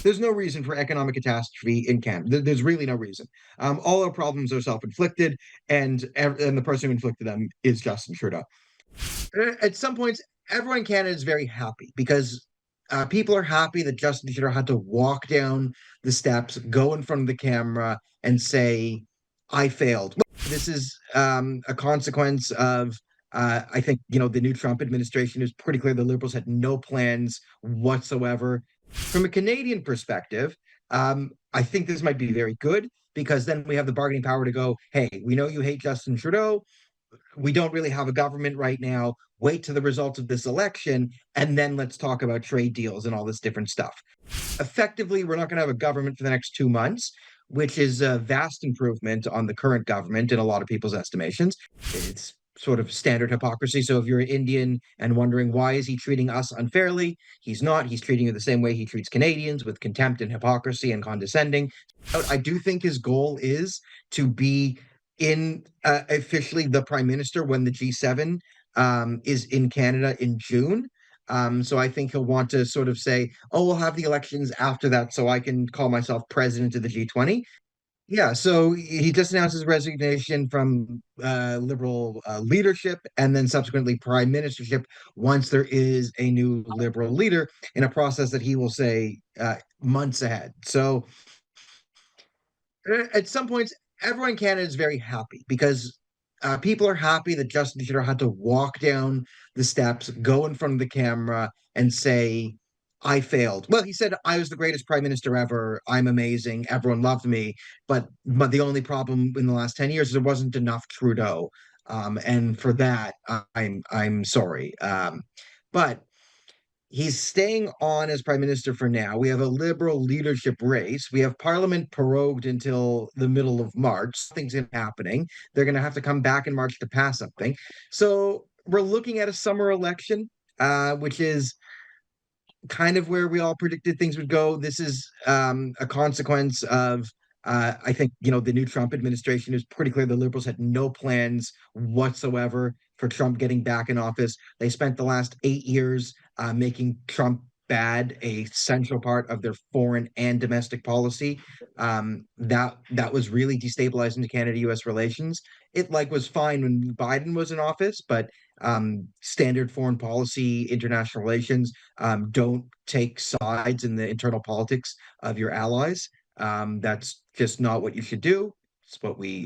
There's no reason for economic catastrophe in Canada. There's really no reason. All our problems are self-inflicted, and the person who inflicted them is Justin Trudeau. At some points, everyone in Canada is very happy because people are happy that Justin Trudeau had to walk down the steps, go in front of the camera, and say, "I failed." This is a consequence of, I think, the new Trump administration. Is pretty clear the Liberals had no plans whatsoever. From a Canadian perspective, I think this might be very good because then we have the bargaining power to go, "Hey, we know you hate Justin Trudeau. We don't really have a government right now. Wait to the results of this election, and then let's talk about trade deals and all this different stuff." Effectively, we're not going to have a government for the next 2 months, which is a vast improvement on the current government in a lot of people's estimations. It's sort of standard hypocrisy. So if you're Indian and wondering why is he treating us unfairly, he's not. He's treating you the same way he treats Canadians, with contempt and hypocrisy and condescending. I do think his goal is to be in officially the prime minister when the G7 is in Canada in June. So I think he'll want to sort of say, "Oh, we'll have the elections after that, so I can call myself president of the G20." Yeah, so he just announced his resignation from Liberal leadership and then subsequently prime ministership once there is a new Liberal leader in a process that he will say months ahead. So at some points, everyone in Canada is very happy because people are happy that Justin Trudeau had to walk down the steps, go in front of the camera, and say, "I failed." Well, he said, "I was the greatest prime minister ever. I'm amazing. Everyone loved me." But the only problem in the last 10 years is there wasn't enough Trudeau. And for that, I'm sorry. But he's staying on as prime minister for now. We have a liberal leadership race. We have parliament prorogued until the middle of March. Things are happening. They're going to have to come back in March to pass something. So we're looking at a summer election, which is kind of where we all predicted things would go. This is a consequence of, I think, the new Trump administration. Is pretty clear the Liberals had no plans whatsoever for Trump getting back in office. They spent the last 8 years making Trump bad a central part of their foreign and domestic policy. That was really destabilizing to Canada-U.S. relations. It was fine when Biden was in office, but standard foreign policy, international relations, don't take sides in the internal politics of your allies. That's just not what you should do. It's what we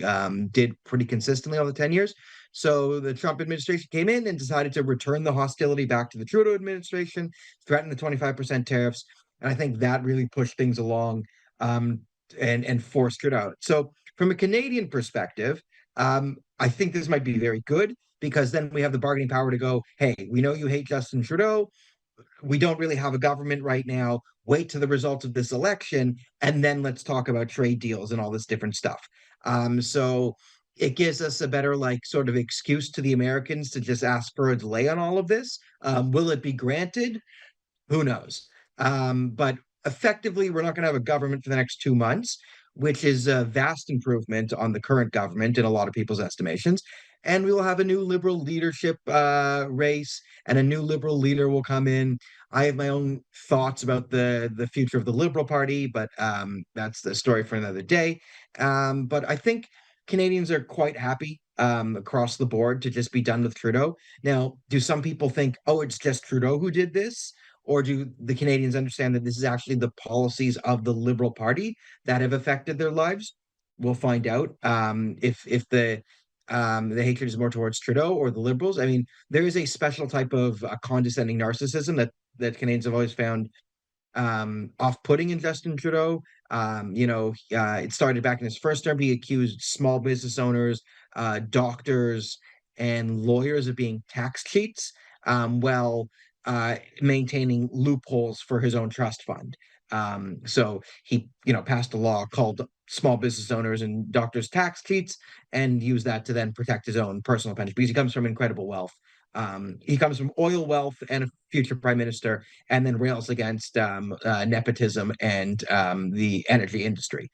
did pretty consistently over the 10 years. So the Trump administration came in and decided to return the hostility back to the Trudeau administration, threaten the 25% tariffs. And I think that really pushed things along and forced it out. So from a Canadian perspective, I think this might be very good because then we have the bargaining power to go, "Hey, we know you hate Justin Trudeau. We don't really have a government right now. Wait to the results of this election, and then let's talk about trade deals and all this different stuff." So it gives us a better, sort of excuse to the Americans to just ask for a delay on all of this. Will it be granted? Who knows? But effectively, we're not going to have a government for the next 2 months, which is a vast improvement on the current government in a lot of people's estimations. And we will have a new liberal leadership race, and a new liberal leader will come in. I have my own thoughts about the future of the Liberal Party, but that's the story for another day. But I think Canadians are quite happy across the board to just be done with Trudeau. Now, do some people think, "Oh, it's just Trudeau who did this"? Or do the Canadians understand that this is actually the policies of the Liberal Party that have affected their lives? We'll find out if the hatred is more towards Trudeau or the Liberals. I mean, there is a special type of condescending narcissism that Canadians have always found off-putting in Justin Trudeau. It started back in his first term. He accused small business owners, doctors, and lawyers of being tax cheats, while maintaining loopholes for his own trust fund. So he, passed a law called small business owners and doctors tax cheats, and used that to then protect his own personal pension because he comes from incredible wealth. He comes from oil wealth and a future prime minister, and then rails against nepotism and the energy industry.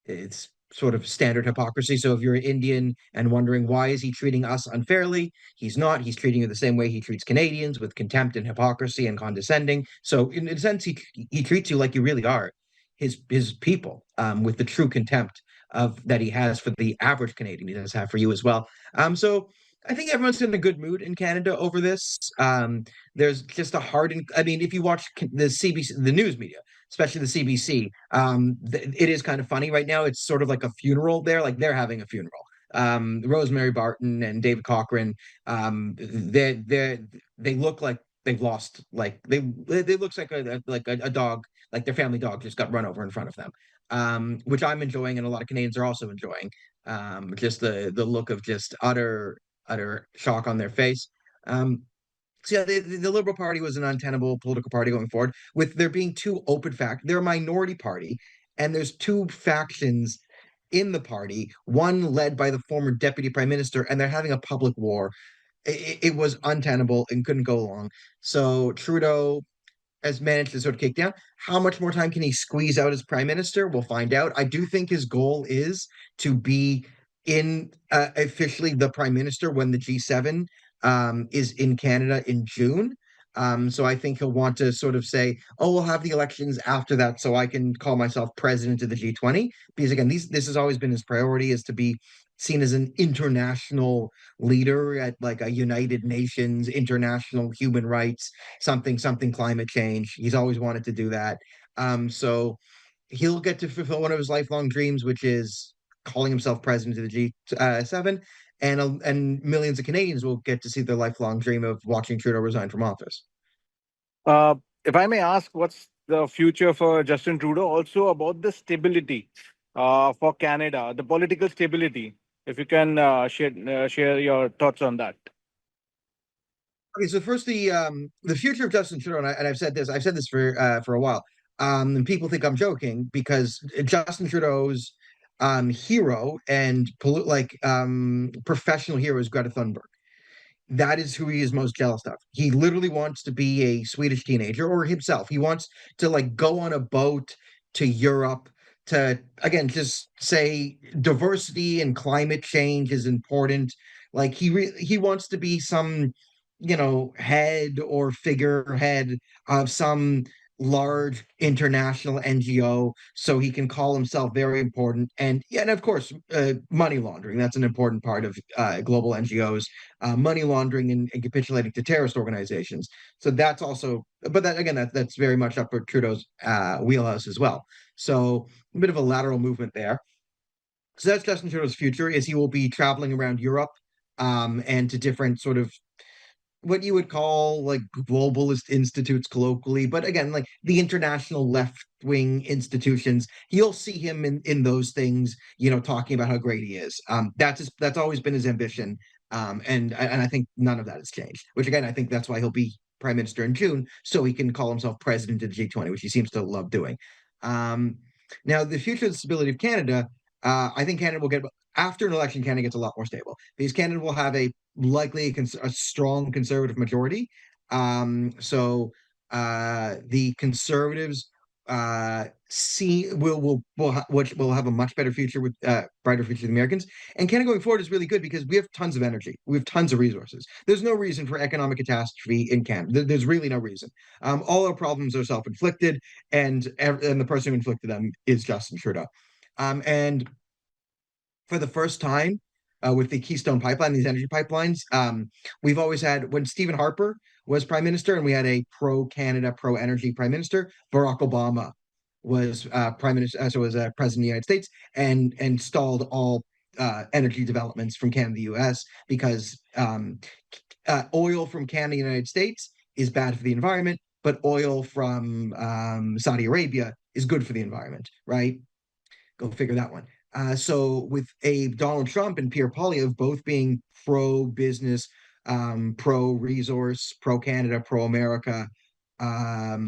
It's sort of standard hypocrisy. So if you're Indian and wondering why is he treating us unfairly, he's not. He's treating you the same way he treats Canadians, with contempt and hypocrisy and condescending. So in a sense, he treats you like you really are his people, with the true contempt of that he has for the average Canadian. He does have for you as well. So I think everyone's in a good mood in Canada over this. There's just a hardened. I mean, if you watch the CBC, the news media, especially the CBC, it is kind of funny right now. It's sort of like a funeral there, like they're having a funeral. Rosemary Barton and David Cochran, they look like they've lost, like they looks like a dog, like their family dog just got run over in front of them. Which I'm enjoying, and a lot of Canadians are also enjoying. Just the look of just utter shock on their face. So yeah, the Liberal Party was an untenable political party going forward, with there being two open fact. They're a minority party, and there's two factions in the party. One led by the former deputy prime minister, and they're having a public war. It was untenable and couldn't go along. So Trudeau has managed to sort of kick down. How much more time can he squeeze out as prime minister? We'll find out. I do think his goal is to be in officially the prime minister when the G7 is in Canada in June. So I think he'll want to sort of say, "Oh, we'll have the elections after that, so I can call myself president of the G20." Because again, this has always been his priority, is to be seen as an international leader at like a United Nations, international human rights, something climate change. He's always wanted to do that. So he'll get to fulfill one of his lifelong dreams, which is calling himself president of the G7, and millions of Canadians will get to see their lifelong dream of watching Trudeau resign from office. If I may ask, what's the future for Justin Trudeau? Also about the stability for Canada, the political stability. If you can share your thoughts on that. Okay, so first the future of Justin Trudeau, and I've said this for a while. And people think I'm joking because Justin Trudeau's hero and professional hero is Greta Thunberg. That is who he is most jealous of. He literally wants to be a Swedish teenager, or himself. He wants to like go on a boat to Europe to again just say diversity and climate change is important. Like he wants to be some, head or figurehead of some large international NGO, so he can call himself very important. And yeah, and of course, money laundering. That's an important part of global NGOs, money laundering and capitulating to terrorist organizations. So that's also, but that again, that's very much up for Trudeau's wheelhouse as well. So a bit of a lateral movement there. So that's Justin Trudeau's future, is he will be traveling around Europe, and to different sort of what you would call like globalist institutes colloquially, but again, like the international left wing institutions, you'll see him in those things, talking about how great he is. That's always been his ambition, and I think none of that has changed. Which again, I think that's why he'll be prime minister in June, so he can call himself president of the G20, which he seems to love doing. Um, Now, the future of the stability of Canada, I think Canada will get after an election. Canada gets a lot more stable because Canada will have a strong conservative majority. So the conservatives see which will have a much better future with brighter future than Americans. And Canada going forward is really good because we have tons of energy, we have tons of resources. There's no reason for economic catastrophe in Canada. There's really no reason. All our problems are self-inflicted, and the person who inflicted them is Justin Trudeau. And for the first time, with the Keystone Pipeline, these energy pipelines, we've always had, when Stephen Harper was prime minister and we had a pro-Canada, pro-energy prime minister, Barack Obama was prime minister, so was president of the United States, and stalled all energy developments from Canada to the US because oil from Canada and the United States is bad for the environment, but oil from Saudi Arabia is good for the environment, right? Go figure that one. So with a Donald Trump and Pierre Poilievre both being pro-business, pro-resource, pro-Canada, pro-America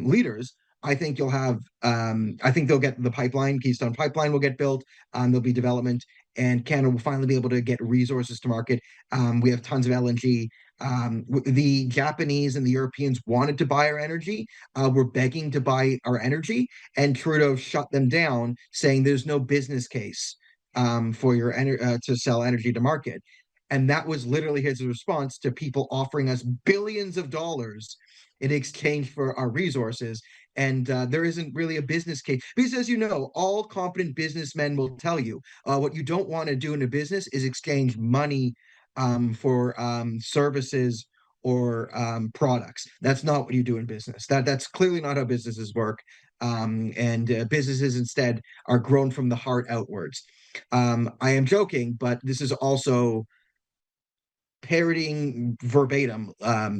leaders, I think you'll have. I think they'll get the pipeline. Keystone Pipeline will get built. There'll be development, and Canada will finally be able to get resources to market. We have tons of LNG. The Japanese and the Europeans wanted to buy our energy. Were begging to buy our energy, and Trudeau shut them down, saying there's no business case for your to sell energy to market. And that was literally his response to people offering us billions of dollars in exchange for our resources. And there isn't really a business case. Because as you know, all competent businessmen will tell you what you don't want to do in a business is exchange money for services or products. That's not what you do in business. That's clearly not how businesses work. And businesses instead are grown from the heart outwards. I am joking, but this is also parodying verbatim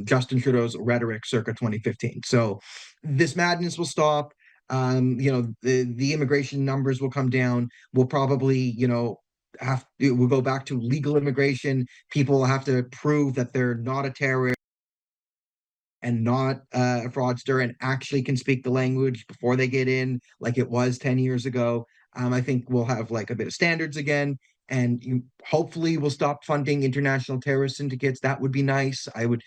Justin Trudeau's rhetoric circa 2015. So this madness will stop. The immigration numbers will come down. We'll probably, we'll go back to legal immigration. People will have to prove that they're not a terrorist and not a fraudster and actually can speak the language before they get in, like it was 10 years ago. I think we'll have like a bit of standards again, and hopefully we'll stop funding international terrorist syndicates. That would be nice. I would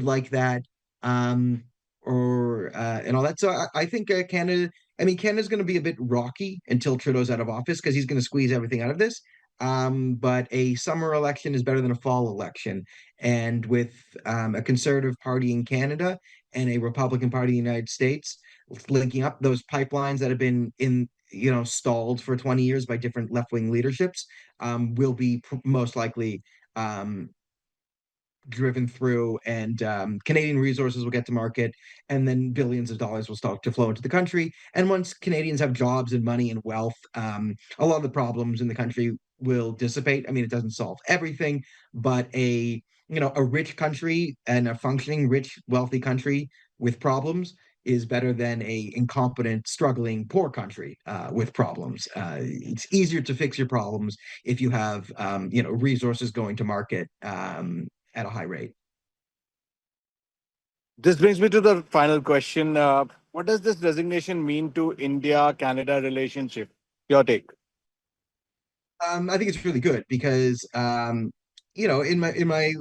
like that. Um, or and all that. So I think Canada. I mean, Canada's going to be a bit rocky until Trudeau's out of office because he's going to squeeze everything out of this. But a summer election is better than a fall election, and with a Conservative Party in Canada and a Republican Party in the United States linking up those pipelines that have been in stalled for 20 years by different left-wing leaderships, will be most likely um, driven through, and Canadian resources will get to market, and then billions of dollars will start to flow into the country. And once Canadians have jobs and money and wealth, a lot of the problems in the country will dissipate. I mean, it doesn't solve everything, but a rich country and a functioning, rich, wealthy country with problems is better than a incompetent, struggling, poor country with problems. It's easier to fix your problems if you have resources going to market at a high rate. This brings me to the final question. What does this resignation mean to India-Canada relationship? Your take. I think it's really good because in my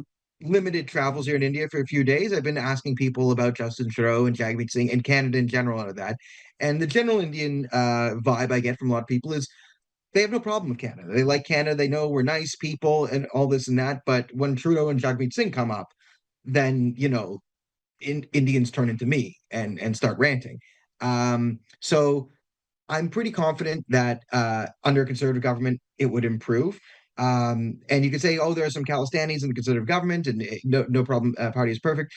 limited travels here in India for a few days, I've been asking people about Justin Trudeau and Jagmeet Singh and Canada in general out of that. And the general Indian vibe I get from a lot of people is they have no problem with Canada. They like Canada. They know we're nice people and all this and that. But when Trudeau and Jagmeet Singh come up, then Indians turn into me and start ranting. So I'm pretty confident that under a conservative government, it would improve. And you could say, oh, there are some Khalistanis in the conservative government, and no problem, party is perfect.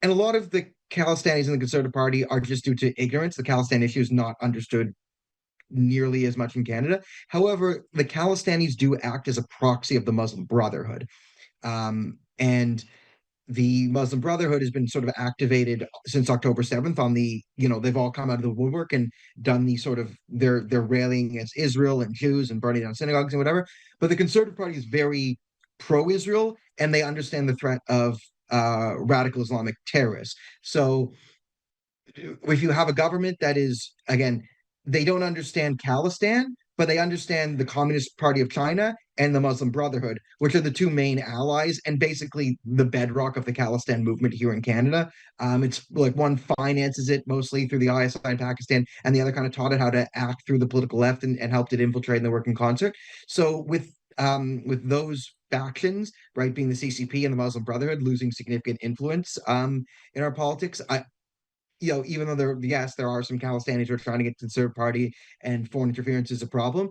And a lot of the Khalistanis in the conservative party are just due to ignorance. The Khalistan issue is not understood nearly as much in Canada. However, the Khalistanis do act as a proxy of the Muslim Brotherhood. And the Muslim Brotherhood has been sort of activated since October 7th on they've all come out of the woodwork and done the sort of they're railing against Israel and Jews and burning down synagogues and whatever. But the Conservative Party is very pro-Israel and they understand the threat of radical Islamic terrorists. So if you have a government that is, again, they don't understand Khalistan, but they understand the Communist Party of China and the Muslim Brotherhood, which are the two main allies and basically the bedrock of the Khalistan movement here in Canada. It's like one finances it mostly through the ISI in Pakistan, and the other kind of taught it how to act through the political left and helped it infiltrate and they work in concert. So with those factions, right, being the CCP and the Muslim Brotherhood losing significant influence in our politics, even though there are some Khalistanis who are trying to get to the Conservative Party and foreign interference is a problem,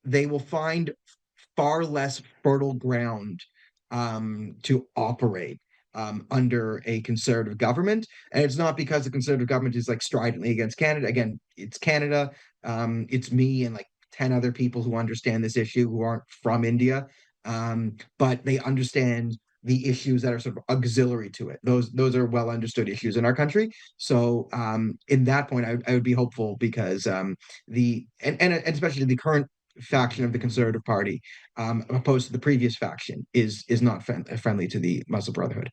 they will find far less fertile ground to operate under a conservative government. And it's not because the conservative government is like stridently against Canada. Again, it's Canada. It's me and like 10 other people who understand this issue who aren't from India. But they understand the issues that are sort of auxiliary to it. Those are well understood issues in our country. So in that point, I would be hopeful because and especially the current faction of the Conservative Party, opposed to the previous faction, is not friendly to the Muslim Brotherhood.